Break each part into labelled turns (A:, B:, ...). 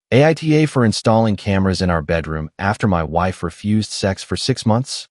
A: AITA for installing cameras in our bedroom after my wife refused sex for 6 months?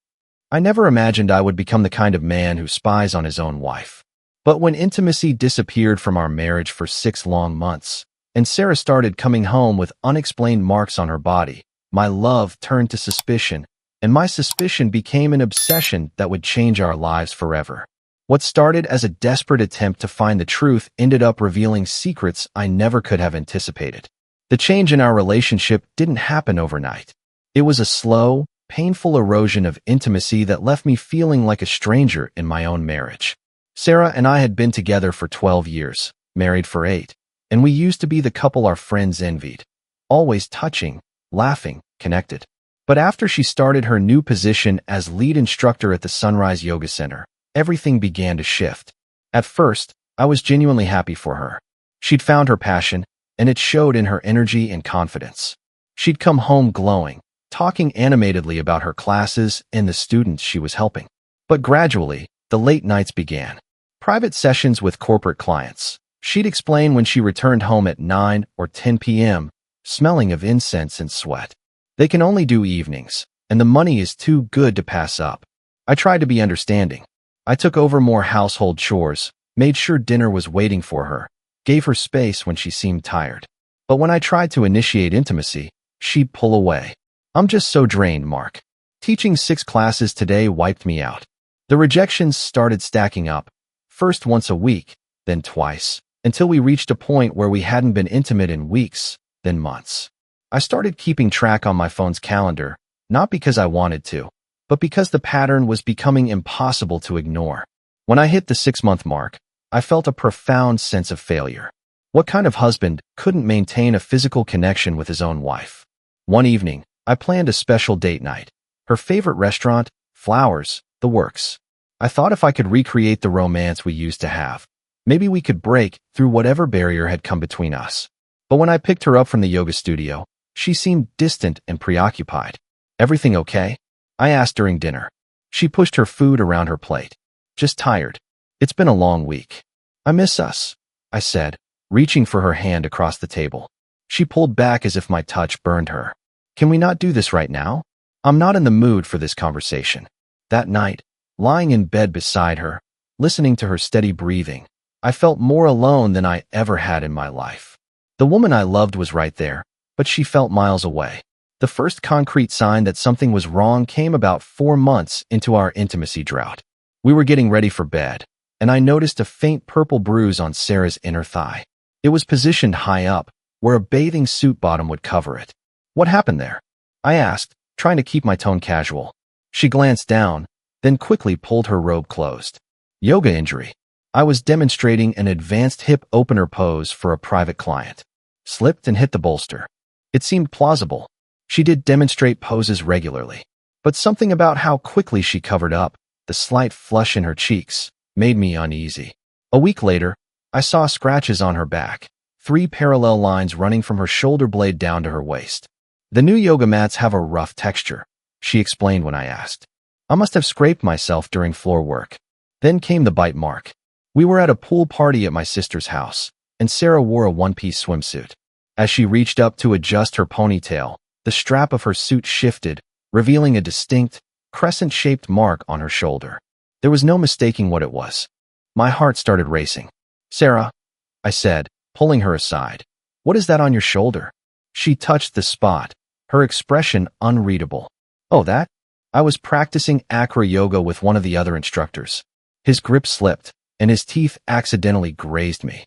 A: I never imagined I would become the kind of man who spies on his own wife. But when intimacy disappeared from our marriage for 6 long months, and Sarah started coming home with unexplained marks on her body, my love turned to suspicion, and my suspicion became an obsession that would change our lives forever. What started as a desperate attempt to find the truth ended up revealing secrets I never could have anticipated. The change in our relationship didn't happen overnight. It was a slow, painful erosion of intimacy that left me feeling like a stranger in my own marriage. Sarah and I had been together for 12 years, married for 8, and we used to be the couple our friends envied. Always touching, laughing, connected. But after she started her new position as lead instructor at the Sunrise Yoga Center, everything began to shift. At first, I was genuinely happy for her. She'd found her passion, and it showed in her energy and confidence. She'd come home glowing, talking animatedly about her classes and the students she was helping. But gradually, the late nights began. Private sessions with corporate clients. She'd explain when she returned home at 9 or 10 p.m., smelling of incense and sweat. They can only do evenings, and the money is too good to pass up. I tried to be understanding. I took over more household chores, made sure dinner was waiting for her, gave her space when she seemed tired. But when I tried to initiate intimacy, she'd pull away. I'm just so drained, Mark. Teaching 6 classes today wiped me out. The rejections started stacking up, first once a week, then twice, until we reached a point where we hadn't been intimate in weeks, then months. I started keeping track on my phone's calendar, not because I wanted to, but because the pattern was becoming impossible to ignore. When I hit the 6-month mark, I felt a profound sense of failure. What kind of husband couldn't maintain a physical connection with his own wife? One evening, I planned a special date night. Her favorite restaurant, flowers, the works. I thought if I could recreate the romance we used to have, maybe we could break through whatever barrier had come between us. But when I picked her up from the yoga studio, she seemed distant and preoccupied. Everything okay? I asked during dinner. She pushed her food around her plate. Just tired. It's been a long week. I miss us, I said, reaching for her hand across the table. She pulled back as if my touch burned her. Can we not do this right now? I'm not in the mood for this conversation. That night, lying in bed beside her, listening to her steady breathing, I felt more alone than I ever had in my life. The woman I loved was right there, but she felt miles away. The first concrete sign that something was wrong came about 4 months into our intimacy drought. We were getting ready for bed, and I noticed a faint purple bruise on Sarah's inner thigh. It was positioned high up, where a bathing suit bottom would cover it. What happened there? I asked, trying to keep my tone casual. She glanced down, then quickly pulled her robe closed. Yoga injury. I was demonstrating an advanced hip opener pose for a private client. Slipped and hit the bolster. It seemed plausible. She did demonstrate poses regularly. But something about how quickly she covered up, the slight flush in her cheeks, made me uneasy. A week later, I saw scratches on her back, 3 parallel lines running from her shoulder blade down to her waist. The new yoga mats have a rough texture, she explained when I asked. I must have scraped myself during floor work. Then came the bite mark. We were at a pool party at my sister's house, and Sarah wore a one-piece swimsuit. As she reached up to adjust her ponytail, the strap of her suit shifted, revealing a distinct, crescent-shaped mark on her shoulder. There was no mistaking what it was. My heart started racing. Sarah, I said, pulling her aside. What is that on your shoulder? She touched the spot, her expression unreadable. Oh, that? I was practicing acro yoga with one of the other instructors. His grip slipped, and his teeth accidentally grazed me.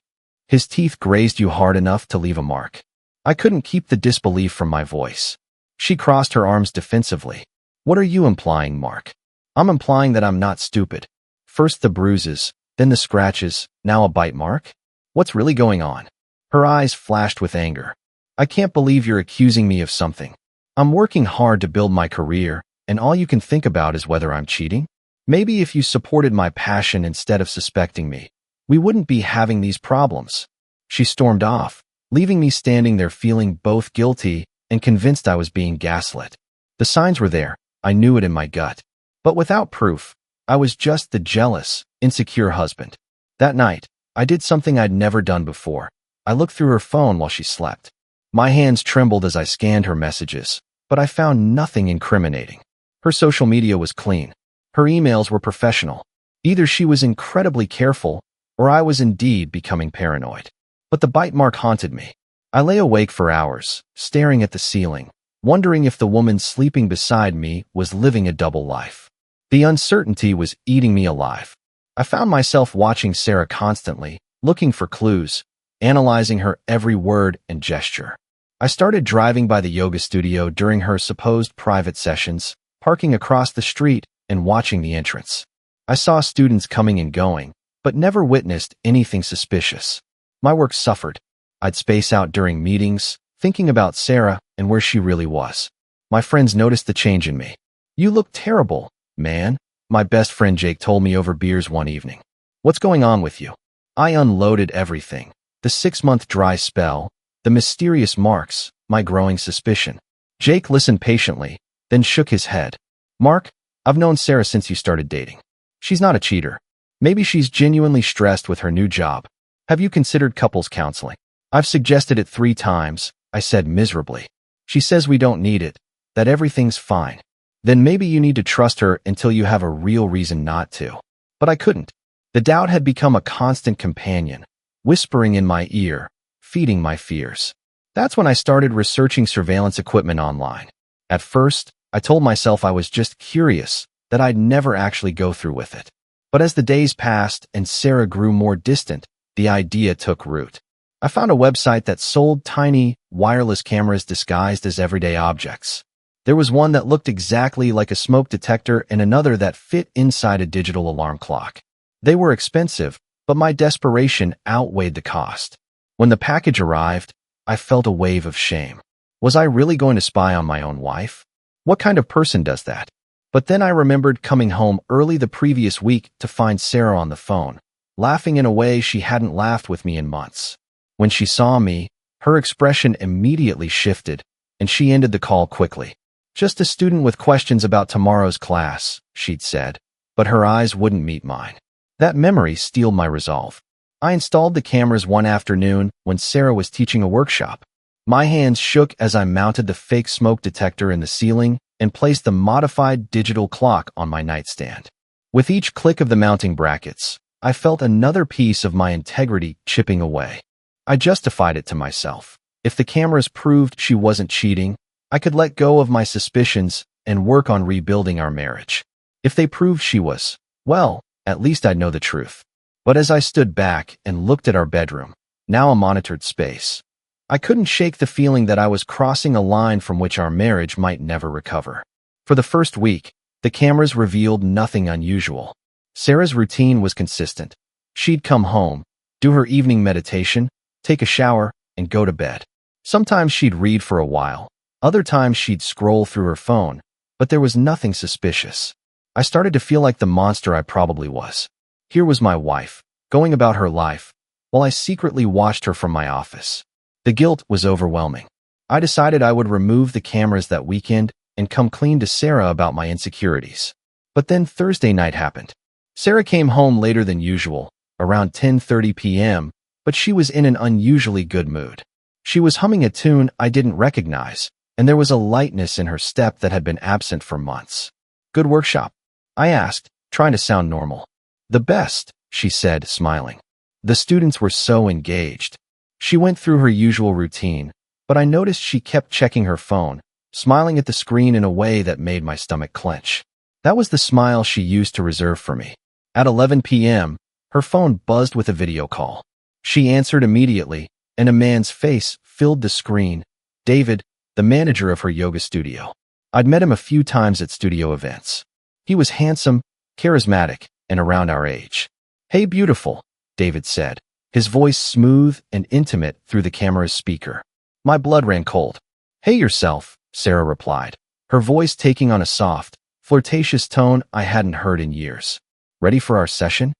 A: His teeth grazed you hard enough to leave a mark. I couldn't keep the disbelief from my voice. She crossed her arms defensively. What are you implying, Mark? I'm implying that I'm not stupid. First the bruises, then the scratches, now a bite mark? What's really going on? Her eyes flashed with anger. I can't believe you're accusing me of something. I'm working hard to build my career, and all you can think about is whether I'm cheating? Maybe if you supported my passion instead of suspecting me, we wouldn't be having these problems. She stormed off, leaving me standing there feeling both guilty and convinced I was being gaslit. The signs were there, I knew it in my gut. But without proof, I was just the jealous, insecure husband. That night, I did something I'd never done before. I looked through her phone while she slept. My hands trembled as I scanned her messages, but I found nothing incriminating. Her social media was clean. Her emails were professional. Either she was incredibly careful, or I was indeed becoming paranoid. But the bite mark haunted me. I lay awake for hours, staring at the ceiling, wondering if the woman sleeping beside me was living a double life. The uncertainty was eating me alive. I found myself watching Sarah constantly, looking for clues, analyzing her every word and gesture. I started driving by the yoga studio during her supposed private sessions, parking across the street and watching the entrance. I saw students coming and going, but never witnessed anything suspicious. My work suffered. I'd space out during meetings, thinking about Sarah and where she really was. My friends noticed the change in me. "You look terrible, man," my best friend Jake told me over beers one evening. "What's going on with you?" I unloaded everything. The 6-month dry spell, the mysterious marks, my growing suspicion. Jake listened patiently, then shook his head. "Mark, I've known Sarah since you started dating. She's not a cheater. Maybe she's genuinely stressed with her new job. Have you considered couples counseling?" "I've suggested it 3 times, I said miserably. "She says we don't need it, that everything's fine." "Then maybe you need to trust her until you have a real reason not to." But I couldn't. The doubt had become a constant companion, whispering in my ear, feeding my fears. That's when I started researching surveillance equipment online. At first, I told myself I was just curious, that I'd never actually go through with it. But as the days passed and Sarah grew more distant, the idea took root. I found a website that sold tiny, wireless cameras disguised as everyday objects. There was one that looked exactly like a smoke detector and another that fit inside a digital alarm clock. They were expensive, but my desperation outweighed the cost. When the package arrived, I felt a wave of shame. Was I really going to spy on my own wife? What kind of person does that? But then I remembered coming home early the previous week to find Sarah on the phone, laughing in a way she hadn't laughed with me in months. When she saw me, her expression immediately shifted, and she ended the call quickly. "Just a student with questions about tomorrow's class," she'd said, but her eyes wouldn't meet mine. That memory steeled my resolve. I installed the cameras one afternoon when Sarah was teaching a workshop. My hands shook as I mounted the fake smoke detector in the ceiling and placed the modified digital clock on my nightstand. With each click of the mounting brackets, I felt another piece of my integrity chipping away. I justified it to myself. If the cameras proved she wasn't cheating, I could let go of my suspicions and work on rebuilding our marriage. If they proved she was, well, at least I'd know the truth. But as I stood back and looked at our bedroom, now a monitored space, I couldn't shake the feeling that I was crossing a line from which our marriage might never recover. For the first week, the cameras revealed nothing unusual. Sarah's routine was consistent. She'd come home, do her evening meditation, take a shower, and go to bed. Sometimes she'd read for a while. Other times she'd scroll through her phone, but there was nothing suspicious. I started to feel like the monster I probably was. Here was my wife, going about her life, while I secretly watched her from my office. The guilt was overwhelming. I decided I would remove the cameras that weekend and come clean to Sarah about my insecurities. But then Thursday night happened. Sarah came home later than usual, around 10:30 p.m., but she was in an unusually good mood. She was humming a tune I didn't recognize, and there was a lightness in her step that had been absent for months. "Good workshop?" I asked, trying to sound normal. "The best," she said, smiling. The students were so engaged. She went through her usual routine, but I noticed she kept checking her phone, smiling at the screen in a way that made my stomach clench. That was the smile she used to reserve for me. At 11 p.m., her phone buzzed with a video call. She answered immediately, and a man's face filled the screen. David, the manager of her yoga studio. I'd met him a few times at studio events. He was handsome, charismatic, and around our age. "Hey, beautiful," David said, his voice smooth and intimate through the camera's speaker. My blood ran cold. "Hey yourself," Sarah replied, her voice taking on a soft, flirtatious tone I hadn't heard in years. "Ready for our session?"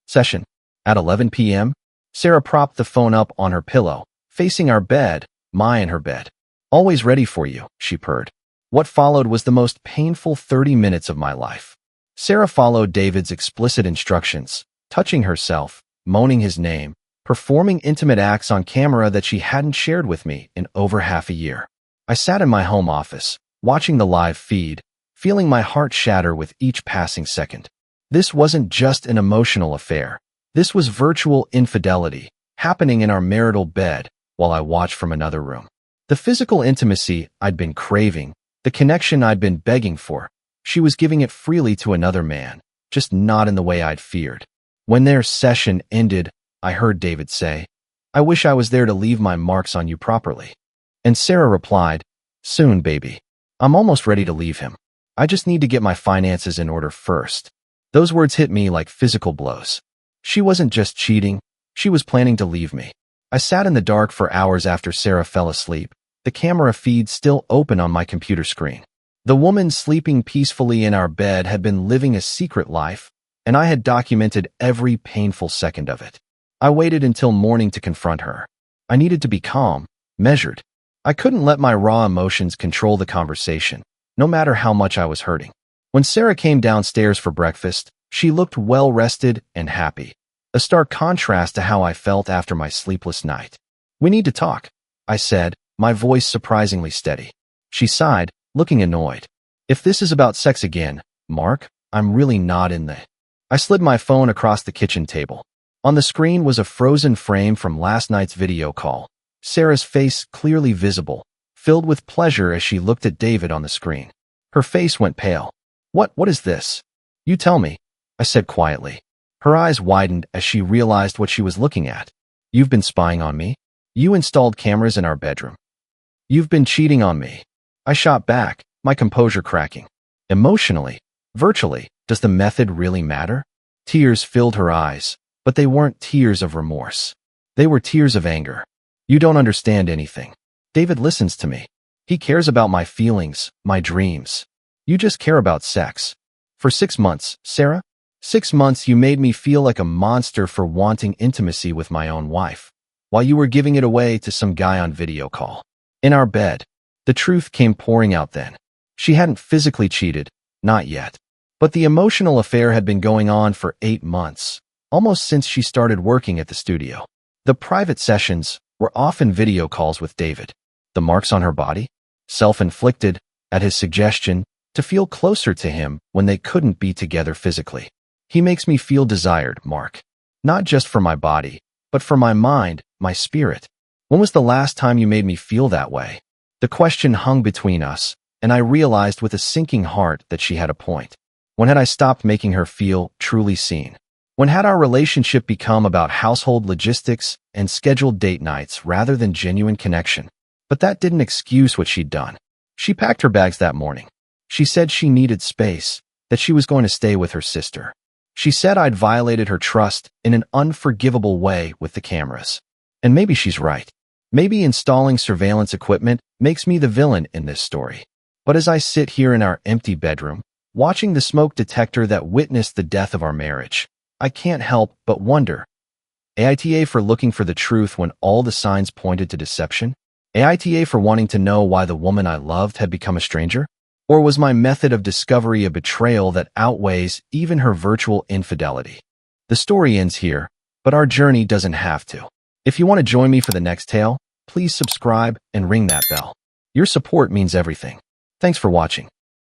A: Session. At 11 p.m., Sarah propped the phone up on her pillow, facing our bed, my and her bed. "Always ready for you," she purred. What followed was the most painful 30 minutes of my life. Sarah followed David's explicit instructions, touching herself, moaning his name, performing intimate acts on camera that she hadn't shared with me in over half a year. I sat in my home office, watching the live feed, feeling my heart shatter with each passing second. This wasn't just an emotional affair. This was virtual infidelity, happening in our marital bed while I watched from another room. The physical intimacy I'd been craving, the connection I'd been begging for, she was giving it freely to another man, just not in the way I'd feared. When their session ended, I heard David say, "I wish I was there to leave my marks on you properly." And Sarah replied, "Soon, baby. I'm almost ready to leave him. I just need to get my finances in order first." Those words hit me like physical blows. She wasn't just cheating, she was planning to leave me. I sat in the dark for hours after Sarah fell asleep, the camera feed still open on my computer screen. The woman sleeping peacefully in our bed had been living a secret life, and I had documented every painful second of it. I waited until morning to confront her. I needed to be calm, measured. I couldn't let my raw emotions control the conversation, no matter how much I was hurting. When Sarah came downstairs for breakfast, she looked well-rested and happy, a stark contrast to how I felt after my sleepless night. "We need to talk," I said, my voice surprisingly steady. She sighed, looking annoyed. "If this is about sex again, Mark, I'm really not in the..." I slid my phone across the kitchen table. On the screen was a frozen frame from last night's video call, Sarah's face clearly visible, filled with pleasure as she looked at David on the screen. Her face went pale. What is this?" "You tell me," I said quietly. Her eyes widened as she realized what she was looking at. "You've been spying on me? You installed cameras in our bedroom. You've been cheating on me." I shot back, my composure cracking. Emotionally, virtually, does the method really matter? Tears filled her eyes, but they weren't tears of remorse. They were tears of anger. "You don't understand anything. David listens to me. He cares about my feelings, my dreams. You just care about sex. For 6 months, Sarah? 6 months you made me feel like a monster for wanting intimacy with my own wife, while you were giving it away to some guy on video call. In our bed." The truth came pouring out then. She hadn't physically cheated, not yet. But the emotional affair had been going on for 8 months, almost since she started working at the studio. The private sessions were often video calls with David. The marks on her body? Self-inflicted, at his suggestion, to feel closer to him when they couldn't be together physically. "He makes me feel desired, Mark. Not just for my body, but for my mind, my spirit. When was the last time you made me feel that way?" The question hung between us, and I realized with a sinking heart that she had a point. When had I stopped making her feel truly seen? When had our relationship become about household logistics and scheduled date nights rather than genuine connection? But that didn't excuse what she'd done. She packed her bags that morning. She said she needed space, that she was going to stay with her sister. She said I'd violated her trust in an unforgivable way with the cameras. And maybe she's right. Maybe installing surveillance equipment makes me the villain in this story. But as I sit here in our empty bedroom, watching the smoke detector that witnessed the death of our marriage, I can't help but wonder, AITA for looking for the truth when all the signs pointed to deception? AITA for wanting to know why the woman I loved had become a stranger? Or was my method of discovery a betrayal that outweighs even her virtual infidelity? The story ends here, but our journey doesn't have to. If you want to join me for the next tale, please subscribe and ring that bell. Your support means everything. Thanks for watching.